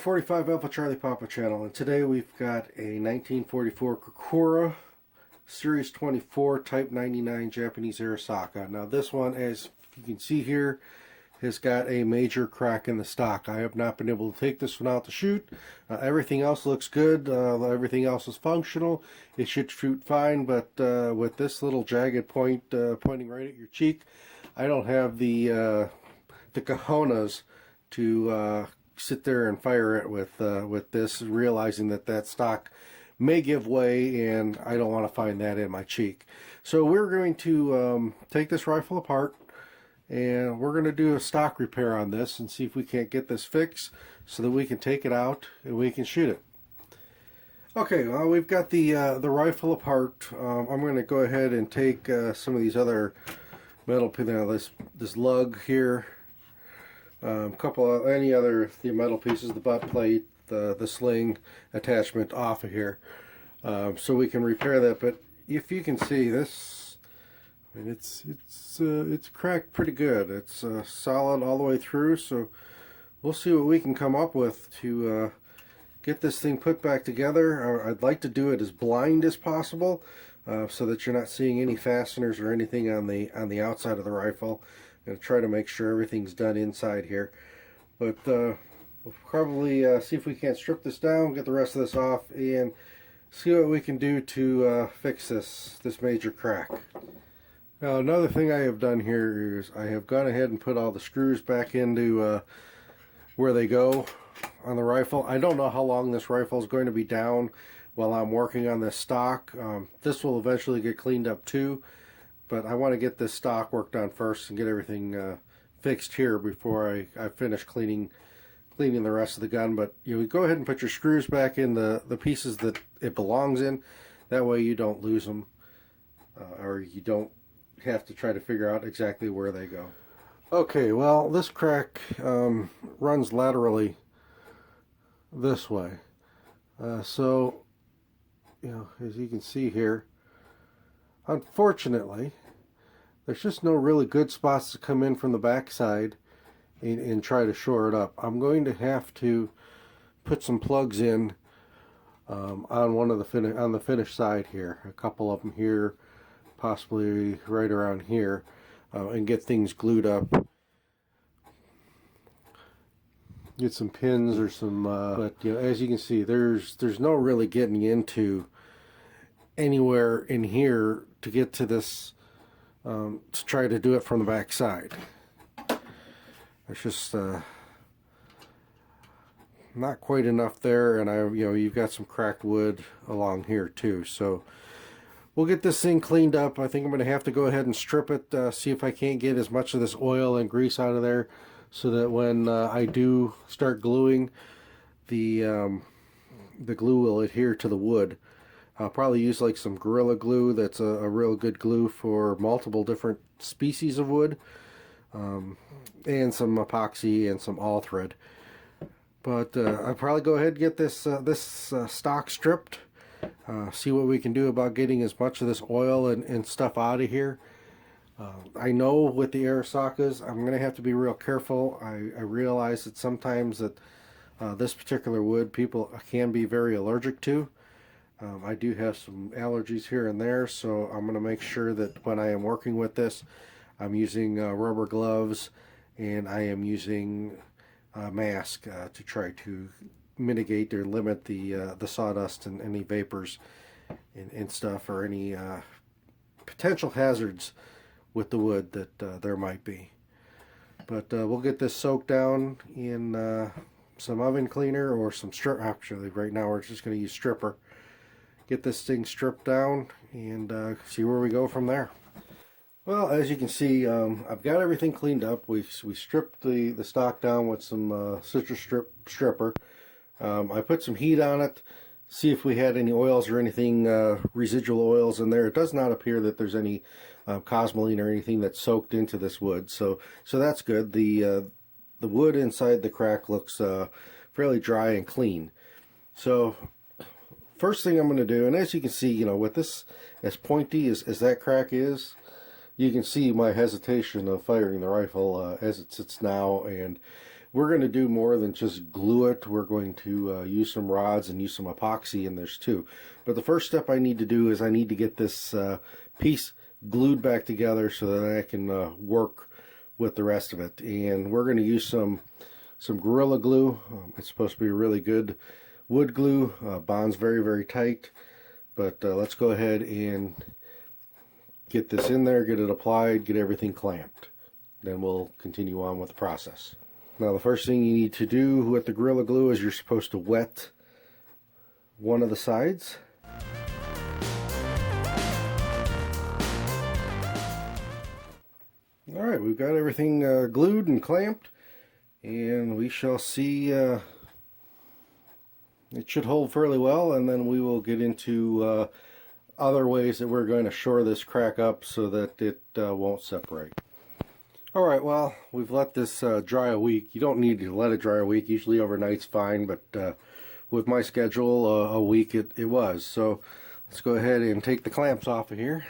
45 Alpha Charlie Papa channel, and today we've got a 1944 Kokura Series 24 Type 99 Japanese Arisaka. Now this one, as you can see here, has got a major crack in the stock. I have not been able to take this one out to shoot. Everything else looks good. Everything else is functional. It should shoot fine, but with this little jagged point pointing right at your cheek, I don't have the cojones to sit there and fire it with this, realizing that stock may give way, and I don't want to find that in my cheek. So we're going to take this rifle apart, and we're going to do a stock repair on this and see if we can't get this fixed so that we can take it out and we can shoot it. Okay, well, we've got the rifle apart. I'm going to go ahead and take some of these other metal pieces, this lug here, couple of any other metal pieces, the butt plate, the sling attachment off of here, so we can repair that. But if you can see this, I mean, it's cracked pretty good. It's solid all the way through. So we'll see what we can come up with to get this thing put back together. I'd like to do it as blind as possible, so that you're not seeing any fasteners or anything on the outside of the rifle. I'm going to try to make sure everything's done inside here, but we'll probably see if we can't strip this down, get the rest of this off, and see what we can do to fix this major crack. Now, another thing I have done here is I have gone ahead and put all the screws back into where they go on the rifle. I don't know how long this rifle is going to be down while I'm working on this stock. This will eventually get cleaned up too, but I want to get this stock worked on first and get everything fixed here before I finish cleaning the rest of the gun. But you go ahead and put your screws back in the pieces that it belongs in. That way you don't lose them, or you don't have to try to figure out exactly where they go. Okay, well, this crack runs laterally this way. So, as you can see here, unfortunately, there's just no really good spots to come in from the backside and try to shore it up. I'm going to have to put some plugs in on one of the finished side here, a couple of them here, possibly right around here, and get things glued up. Get some pins or some, but as you can see, there's no really getting into anywhere in here to get to this, to try to do it from the back side. There's just not quite enough there, and you've got some cracked wood along here too. So we'll get this thing cleaned up. I think I'm going to have to go ahead and strip it, see if I can't get as much of this oil and grease out of there, so that when I do start gluing, the glue will adhere to the wood. I'll probably use like some Gorilla Glue. That's a real good glue for multiple different species of wood, and some epoxy and some all thread. But I'll probably go ahead and get this stock stripped, see what we can do about getting as much of this oil and stuff out of here. I know with the Arisakas, I'm going to have to be real careful. I realize that sometimes that this particular wood people can be very allergic to. I do have some allergies here and there, so I'm going to make sure that when I am working with this, I'm using rubber gloves, and I am using a mask to try to mitigate or limit the sawdust and any vapors and stuff, or any potential hazards with the wood that there might be. But we'll get this soaked down in some oven cleaner or some strip. Actually, right now we're just going to use stripper. Get this thing stripped down and see where we go from there. Well, as you can see, I've got everything cleaned up. We stripped the stock down with some citrus stripper. I put some heat on it, see if we had any oils or anything, residual oils in there. It does not appear that there's any cosmoline or anything that's soaked into this wood, so that's good. The wood inside the crack looks fairly dry and clean. So first thing I'm going to do, and as you can see, with this as pointy as that crack is, you can see my hesitation of firing the rifle as it sits now, and we're going to do more than just glue it. We're going to use some rods and use some epoxy in this too. But the first step I need to do is I need to get this piece glued back together so that I can work with the rest of it. And we're going to use some Gorilla Glue. It's supposed to be really good wood glue. Bonds very, very tight. But let's go ahead and get this in there, get it applied, get everything clamped. Then we'll continue on with the process. Now the first thing you need to do with the Gorilla Glue is you're supposed to wet one of the sides. Alright, we've got everything glued and clamped, and we shall see. It should hold fairly well, and then we will get into other ways that we're going to shore this crack up so that it won't separate. Alright, well, we've let this dry a week. You don't need to let it dry a week. Usually overnight's fine, but with my schedule, a week it was. So let's go ahead and take the clamps off of here.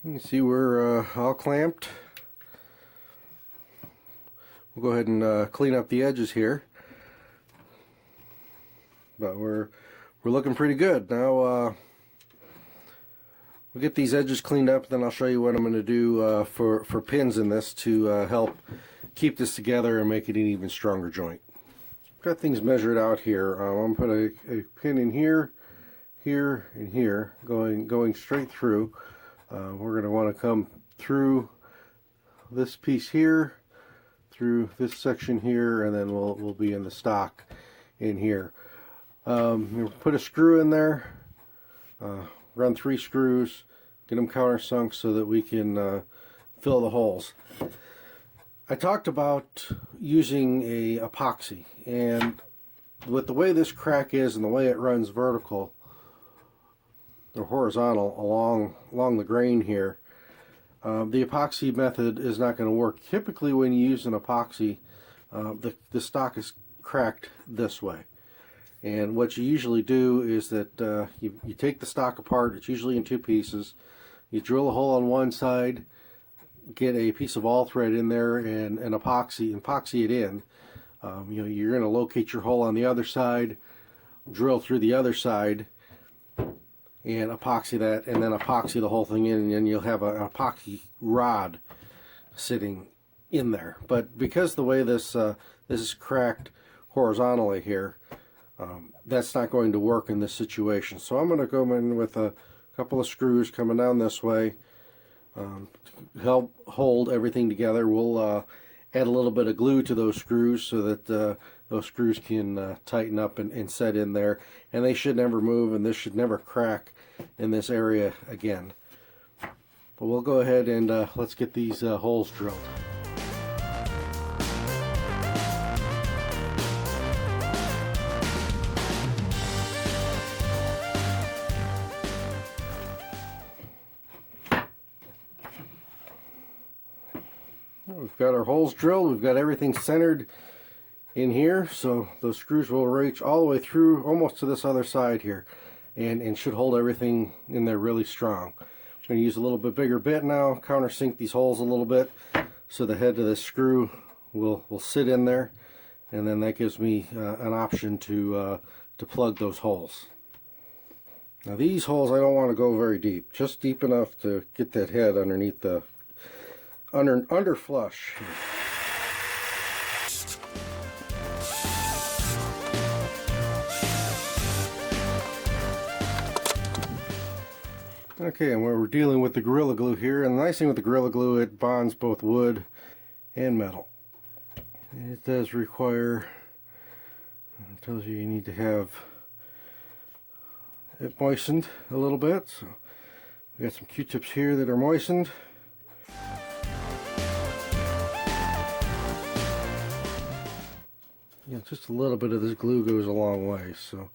You can see we're all clamped. We'll go ahead and clean up the edges here. But we're looking pretty good. Now we'll get these edges cleaned up, then I'll show you what I'm going to do for pins in this to help keep this together and make it an even stronger joint. Got things measured out here. I'm going to put a pin in here, here, and here, going straight through. We're going to want to come through this piece here, through this section here, and then we'll be in the stock in here. Put a screw in there, run 3 screws, get them countersunk so that we can fill the holes. I talked about using a epoxy, and with the way this crack is and the way it runs vertical or horizontal along the grain here, the epoxy method is not going to work. Typically when you use an epoxy, the stock is cracked this way. And what you usually do is that you take the stock apart. It's usually in 2 pieces. You drill a hole on one side, get a piece of all thread in there, and epoxy it in. You're going to locate your hole on the other side, drill through the other side, and epoxy that, and then epoxy the whole thing in, and then you'll have an epoxy rod sitting in there. But because the way this is cracked horizontally here, that's not going to work in this situation. So I'm going to go in with a couple of screws coming down this way to help hold everything together. We'll add a little bit of glue to those screws so that those screws can tighten up and set in there, and they should never move, and this should never crack in this area again. But we'll go ahead and let's get these holes drilled. We've got our holes drilled, we've got everything centered in here, so those screws will reach all the way through almost to this other side here, and should hold everything in there really strong. I'm going to use a little bit bigger bit now, countersink these holes a little bit so the head of the screw will sit in there, and then that gives me an option to plug those holes. Now these holes I don't want to go very deep, just deep enough to get that head underneath the under flush. Okay, and we're dealing with the Gorilla Glue here, and the nice thing with the Gorilla Glue, it bonds both wood and metal. It does require, it tells you need to have it moistened a little bit, so we got some Q-tips here that are moistened. Yeah, just a little bit of this glue goes a long way, so.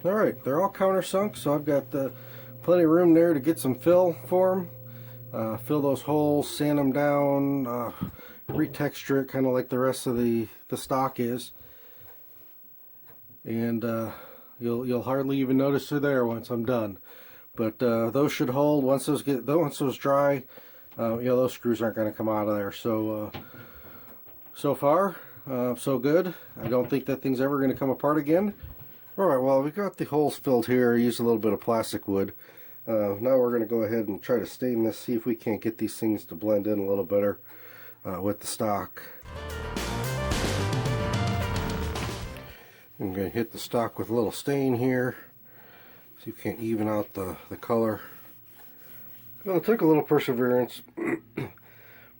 Alright, they're all countersunk, so I've got plenty of room there to get some fill for them. fill those holes, sand them down, retexture it kind of like the rest of the stock is, and you'll hardly even notice they're there once I'm done. But those should hold. Once those dry, those screws aren't going to come out of there. So so far so good. I don't think that thing's ever going to come apart again. Alright, well, we got the holes filled here. I used a little bit of plastic wood. Now we're going to go ahead and try to stain this, see if we can't get these things to blend in a little better with the stock. I'm going to hit the stock with a little stain here. See if we can't even out the color. Well, it took a little perseverance.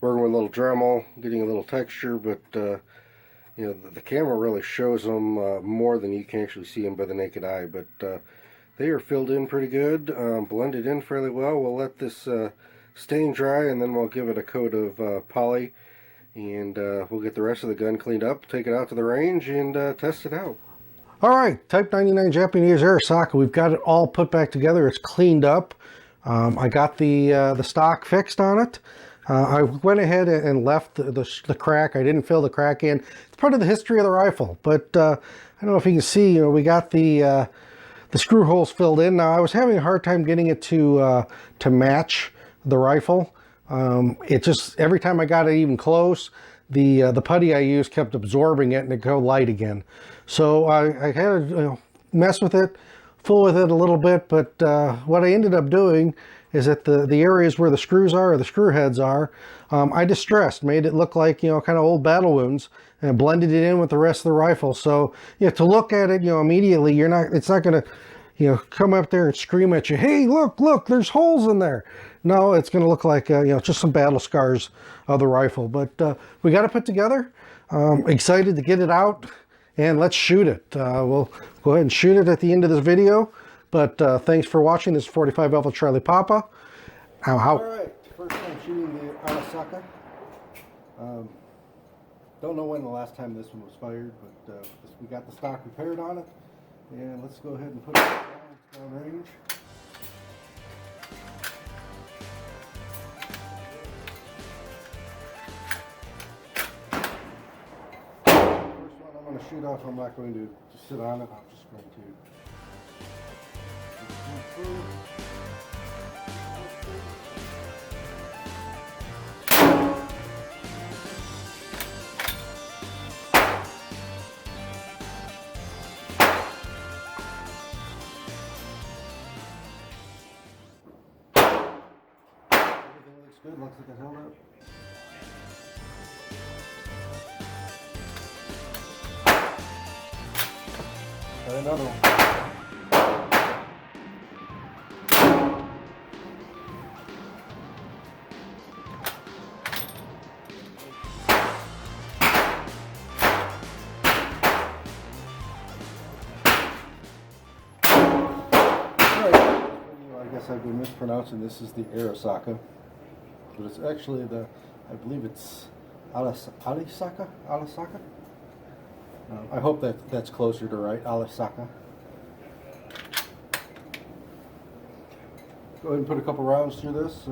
Working with a little Dremel, getting a little texture, but the camera really shows them more than you can actually see them by the naked eye. But they are filled in pretty good, blended in fairly well. We'll let this stain dry, and then we'll give it a coat of poly, and we'll get the rest of the gun cleaned up, take it out to the range, and test it out. Alright, Type 99 Japanese Arisaka, we've got it all put back together. It's cleaned up. I got the stock fixed on it. I went ahead and left the crack. I didn't fill the crack in. It's part of the history of the rifle. But I don't know if you can see, we got the screw holes filled in. Now I was having a hard time getting it to match the rifle. It just, every time I got it even close, the putty I used kept absorbing it and it go light again. So I had to mess with it, fool with it a little bit, but what I ended up doing is that the areas where the screws are, or the screw heads are, I distressed, made it look like, kind of old battle wounds, and blended it in with the rest of the rifle. So, to look at it, immediately, it's not going to, come up there and scream at you, hey, look, there's holes in there. No, it's going to look like, just some battle scars of the rifle. But we got it put together. Excited to get it out, and let's shoot it. We'll go ahead and shoot it at the end of this video. But thanks for watching. This is 45 Alpha Charlie Papa. Ow. Alright, first time shooting the Arisaka. Don't know when the last time this one was fired, but we got the stock repaired on it. And let's go ahead and put it down range. First one I'm going to shoot off, I'm not going to just sit on it, I'm just going to everything looks good, looks like it held up. Try another one. I guess I've been mispronouncing. This is the Arisaka, but it's actually I believe it's Arisaka. I hope that's closer to right, Arisaka. Go ahead and put a couple rounds through this.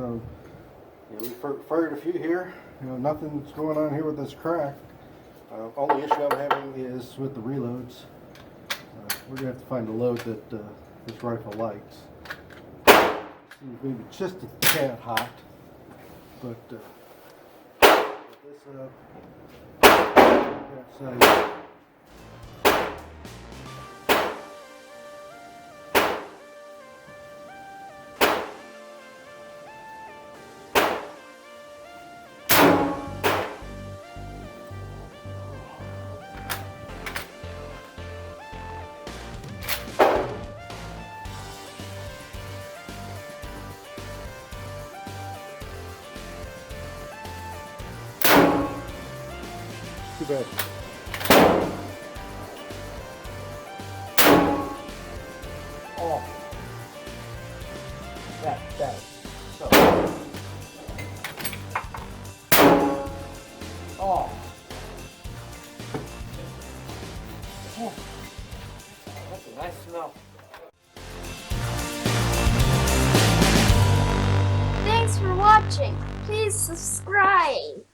We fired a few here. Nothing's going on here with this crack. Only issue I'm having is with the reloads. We're gonna have to find a load that this rifle likes. Maybe just a tad hot, but put this up. Too bad. Oh, that so. Oh, that's a nice smell. Thanks for watching. watching. Please subscribe.